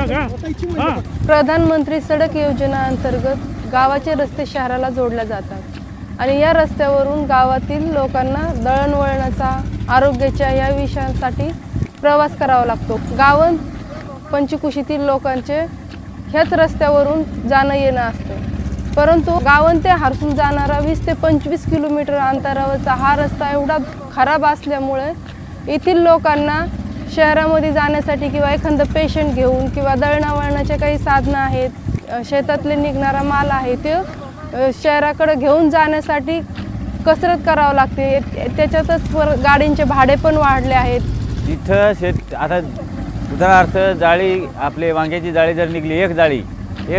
प्रधानमंत्री सडक योजना अंतर्गत गावाचे रस्ते शहराला जोडले जातात आणि या रस्त्यावरून गावातील लोकांना दळणवळणाचा, आरोग्याच्या या विषयांसाठी प्रवास करावा लागतो। गावन पंचकुशीतील लोकांचे ह्याच रस्त्यावरून जाणं येणं असतं, परंतु गावन ते हारसून जाणारा 20 ते 25 किलोमीटर अंतरावरचा हा रस्ता एवढा खराब असल्यामुळे येथील लोकांना शहरामध्ये जाण्यासाठी किंवा एखादं पेशंट घेऊन किंवा दळणवळणाचे काही साधनं आहेत, शेतातले निघणारा माल आहे ते शहराकडे घेऊन जाण्यासाठी कसरत करावं लागते। त्याच्यातच गाडींचे भाडे पण वाढले आहेत। इथं आता उदाहरणार्थ जाळी, आपले वांग्याची जाळी जर निघली, एक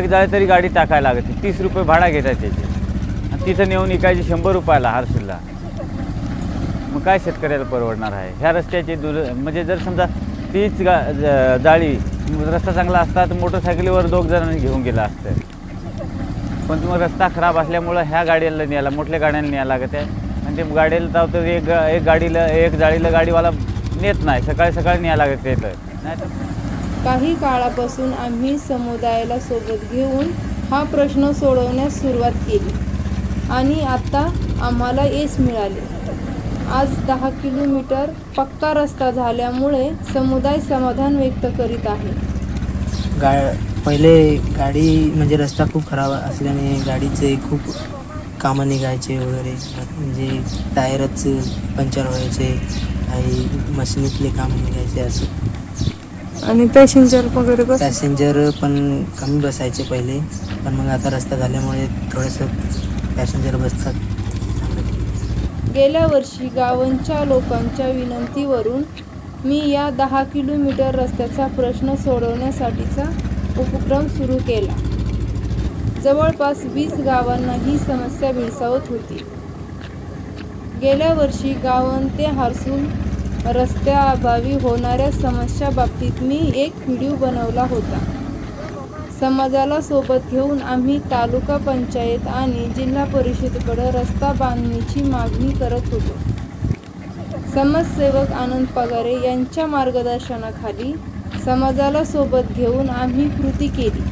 जाळी तरी गाडी टाकायला लागते, 30 रुपये भाडा घेतात त्याचे, आणि तिथं नेऊन विकायची 100 रुपयाला हारसूलला। मग काय शेतकऱ्याला परवडणार आहे? ह्या रस्त्याचे म्हणजे जर समजा तीच जाळी रस्ता चांगला असता तर मोटरसायकलीवर 2 जणांनी घेऊन गेला असतं, पण मग रस्ता खराब असल्यामुळं ह्या गाडीला न्यायला, मोठ्या गाड्यांना न्यायला लागत आहे, आणि ते गाडीला तर एक जाळीला गाडीवाला नेत नाही, सकाळी न्यायला लागत येतं नाही तर। काही काळापासून आम्ही समुदायाला सोबत घेऊन हा प्रश्न सोडवण्यास सुरुवात केली आणि आता आम्हाला यश मिळाले। आज 10 किलोमीटर पक्का रस्ता झाल्यामुळे समुदाय समाधान व्यक्त करीत आहे। पहिले गाडी म्हणजे रस्ता खूप खराब असल्याने गाडीचे खूप कामं निघायचे वगैरे, म्हणजे टायरच पंक्चर व्हायचे, काही मशीनीतले काम निघायचे असं। आणि पॅसेंजर पण कमी बसायचे पहिले, पण मग आता रस्ता झाल्यामुळे थोडंसं पॅसेंजर बसतात। गेल्या वर्षी गावांच्या लोकांच्या विनंतीवरून मी या 10 किलोमीटर रस्त्याचा प्रश्न सोडवण्यासाठीचा उपक्रम सुरू केला। जवळपास 20 गावांना ही समस्या भेडसावत होती। गेल्या वर्षी गावन ते हारसूल रस्त्याअभावी होणाऱ्या समस्या बाबतीत मी एक व्हिडिओ बनवला होता। समाजाला सोबत घेऊन आम्ही तालुका पंचायत आणि जिल्हा परिषदेकडे रस्ता बांधणीची मागणी करत होतो। समाजसेवक आनंद पगारे यांच्या मार्गदर्शनाखाली समाजाला सोबत घेऊन आम्ही कृती केली।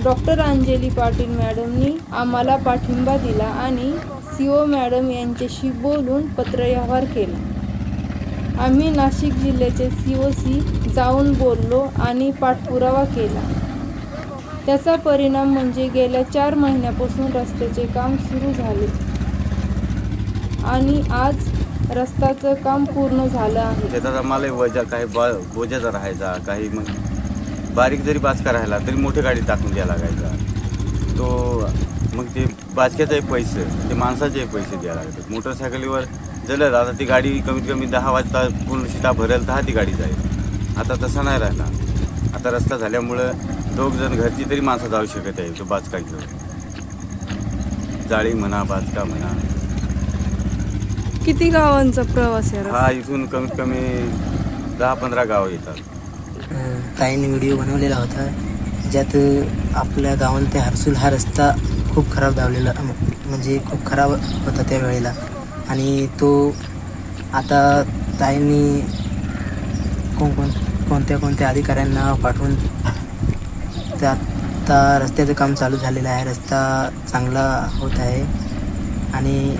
डॉक्टर अंजली पाटील मॅडमनी आम्हाला पाठिंबा दिला आणि CO मॅडम यांच्याशी बोलून पत्रव्यवहार केला। आम्ही नाशिक जिल्ह्याचे COC जाऊन बोललो आणि पाठपुरावा केला। त्याचा परिणाम म्हणजे गेल्या 4 महिन्यापासून रस्त्याचे काम सुरू झाले आणि आज रस्त्याचं काम पूर्ण झालं आहे। शेताचा माल वजा, काही बोजाचा राहायचा, काही मग बारीक जरी बाचका राहिला तरी मोठी गाडी टाकून द्यायला लागायचा, तो मग ते बाचक्याचे पैसे, ते माणसाचे पैसे द्यायला लागतात। मोटरसायकलीवर जलद आता ती गाडी कमीत कमी 10 वाजता पूर्ण शिटा भरेल तर ती गाडी जाईल, आता तसं नाही राहिला। आता रस्ता झाल्यामुळं 2 जण घरची तरी माणसं जाऊ शकत आहे, तो बाचका घेऊन, जाळी म्हणा, बाचका म्हणा। किती गावांचा प्रवास आहे हा? इथून कमीत कमी 10-15 गावं येतात। ताईंनी व्हिडिओ बनवलेला होता ज्यात आपल्या गावात ते हारसूल हा रस्ता खूप खराब धावलेला, म्हणजे खूप खराब होता त्यावेळेला, आणि तो आता ताईंनी कोणत्या अधिकाऱ्यांना पाठवून ते आता रस्त्याचं काम चालू झालेलं आहे। रस्ता चांगला होत आहे आणि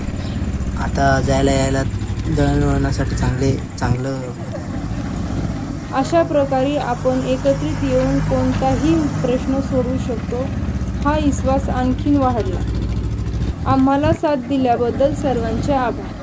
आता जायला यायला दळणवळणासाठी चांगलं होत आहे। अशा प्रकारे आपण एकत्रित येऊन कोणताही प्रश्न सोडवू शकतो, हा विश्वास आणखीन वाढला। आम्हाला साथ दिल्याबद्दल सर्वांचे आभार।